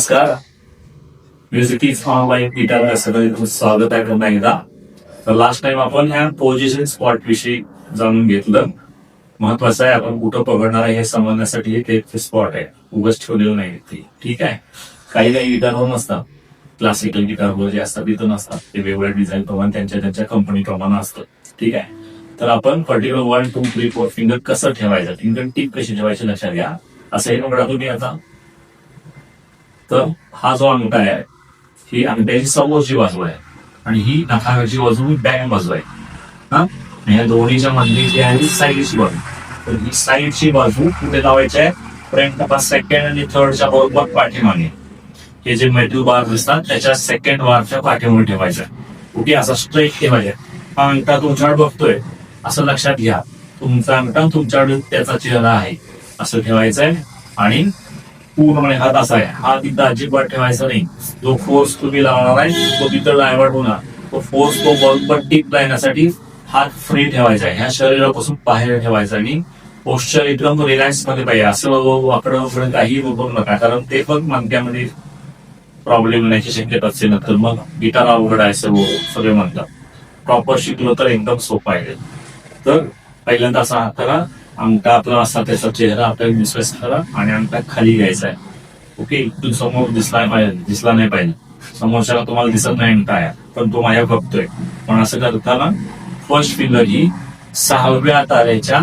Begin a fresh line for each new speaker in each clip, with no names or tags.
नमस्कार. Music is online guitar सगळं स्वागत आहे पुन्हा एकदा. तर लास्ट टाइम आपण ह्या पोझिशन स्पॉट विषयी जाणून घेतलं. महत्वाचं आहे आपण कुठं पकडणार आहे हे समजण्यासाठी ते स्पॉट आहे, उगाच ठेवलेलं नाही ते. ठीक आहे. काही गिटारवर नसतात, क्लासिकल गिटारवर जे असतात तिथं नसतात, ते वेगवेगळ्या डिझाईन प्रमाणे त्यांच्या कंपनी प्रमाणे असतं. ठीक आहे. तर आपण पर्टिक्युलर 1, 2, 3, 4 फिंगर कसं ठेवायचं, फिंगर टिप कशी ठेवायची लक्षात घ्या. असं हे म्हणा तुम्ही आता. तर हा जो अंगठा आहे ही अंगठ्याची समोरची बाजू आहे आणि ही नखाची बाजू बॅक बाजू आहे. हा, या दोन्हीच्या मधली जी आहे साईडची बाजू. तर ही साईडची बाजू कुठे लावायची आहे, फ्रंट सेकंड आणि थर्डच्या बरोबर पाठीमागे. हे जे मेटल बार दिसतात त्याच्या सेकंड बारच्या पाठीमागे ठेवायचं. ओके, असा स्ट्रेट ठेवायचा. हा अंगठा तुमच्याकडे बघतोय असं लक्षात घ्या. तुमचा अंगठा तुमच्याकडे त्याचा चेहरा आहे असं ठेवायचं आहे आणि पूर्णपणे हात असा आहे. हा तिथं अजिबात ठेवायचा नाही. जो फोर्स तुम्ही लावणार आहे तो तिथं डायव्हर्ट होणार. तो फोर्स तो बॉल टिप लावण्यासाठी हात फ्री ठेवायचा आहे, ह्या शरीरापासून बाहेर ठेवायचा आणि पोस्चर एकदम रिलॅक्स मध्ये पाहिजे. असं वाकडं काही बघू नका, कारण ते पण मणक्यामध्ये प्रॉब्लेम येण्याची शक्यता असेल ना, तर मग गिटार अवघड आहे सगळे म्हणतात. प्रॉपर शिकलो तर एकदम सोपं आहे. तर पहिल्यांदा असा हात करा, अंगठा आपला असा त्याचा चेहरा आपल्याला विश्वास करा आणि अंगठा खाली घ्यायचा आहे. ओके, इथून समोर दिसला नाही पाहिजे. समोरच्याला तुम्हाला दिसत नाही अंगठा आहे, पण तो माझ्या बघतोय. पण असं करताना फर्स्ट फिंगर ही 6व्या तारेच्या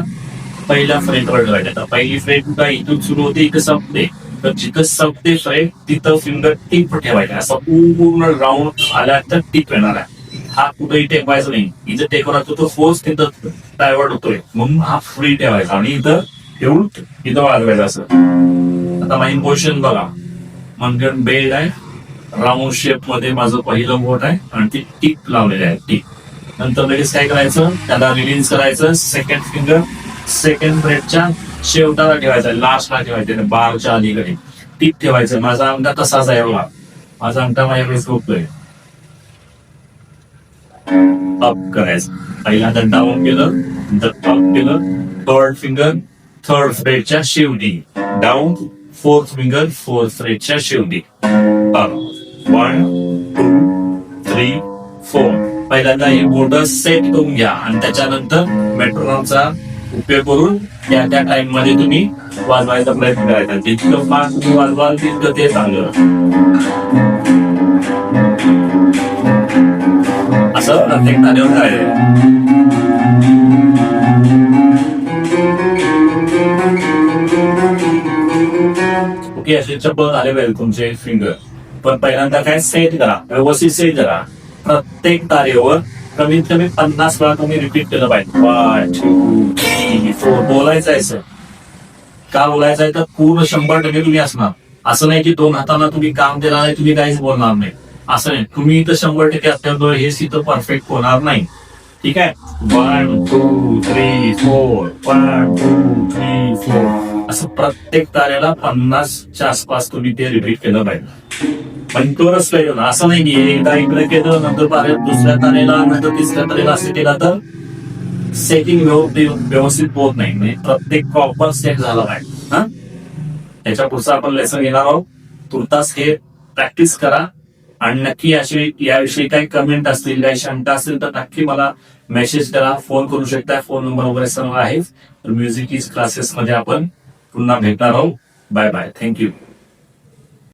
पहिल्या फ्रेटवर ठेवायची. तर पहिली फ्रेट का इथून सुरू होते इथं संपते, तर जिथं संपते फ्रेट तिथं फिंगर टिप ठेवायचा. असं पूर्ण राऊंड आला तर टिप येणार आहे. हा कुठेही टेकवायचा नाही. इथं टेकवर असतो तो फोर्स तिथं डायव्हर्ट होतोय, म्हणून हा फ्री ठेवायचा आणि इथं ठेवून इथं वाजवायचं. असं आता माझी पोझिशन बघा. मनगण बेल्ट आहे, राऊंड शेप मध्ये माझं पहिलं बोट आहे आणि ती टिप लावलेली आहे. टिप नंतर लगेच काय करायचं, त्याला रिलीज करायचं. सेकंड फिंगर सेकंड फ्रेटच्या शेवटाला ठेवायचा, लास्टला ठेवायचं, बारच्या अलीकडे टिप ठेवायचं. माझा अंगठा तसाच आहे बघा. माझा अंगठा माझ्याकडे झोपतोय. अप करायचं. पहिल्यांदा डाऊन केलं, नंतर अप केलं. थर्ड फिंगर थर्ड फ्रेटच्या शेवटी डाऊन, फोर्थ फिंगर फोर्थ फ्रेटच्या शेवटी अप. 1, 2, 3, 4. पहिल्यांदा ही बोट सेट करून घ्या आणि त्याच्यानंतर मेट्रोनॉमचा उपयोग करून त्या टाइम मध्ये तुम्ही वाजवायचा प्रयत्न करायचा. जितकं फास्ट तुम्ही वाजवाल तितकं ते चांगलं. असं प्रत्येक तारेवर करायचं. ओके, असे चप्पल झाले पाहिजे तुमचे फिंगर. पण पहिल्यांदा काय सेट करा, व्यवस्थित सेट करा. प्रत्येक तारेवर कमीत कमी 50 वेळा तुम्ही रिपीट केलं पाहिजे. 1, 2, 3, 4 बोलायचं आहे. सर का बोलायचं आहे, तर पूर्ण 100% तुम्ही असणार. असं नाही की 2 हातांना तुम्ही काम देणार नाही, तुम्ही काहीच बोलणार नाही. असं नाही. तुम्ही इथं 100% असल्यामुळे हे इथं परफेक्ट होणार नाही. ठीक आहे. 1, 2, 3, 4 1, 2, 3, 4 असं प्रत्येक तारेला 50च्या आसपास तुम्ही ते रिपीट केलं पाहिजे. पण तोच पाहिजे ना. असं नाही की एकदा इकडे केलं नंतर दुसऱ्या तारेला नंतर तिसऱ्या तारेला असं केलं तर सेटिंग व्यवस्थित होत नाही. म्हणजे प्रत्येक प्रॉपर सेट झाला पाहिजे. हा, त्याच्या पुढचं आपण लेसन घेणार आहोत. तुर्तास हे प्रॅक्टिस करा आणि नक्की याविषयी काही कमेंट असतील, काही शंका असतील तर नक्की मला मेसेज करा, फोन करू शकता. फोन नंबर वगैरे सर्व आहे. तर म्युझिक इज क्लासेस मध्ये आपण पुन्हा भेटणार आहोत. Bye bye. थँक्यू.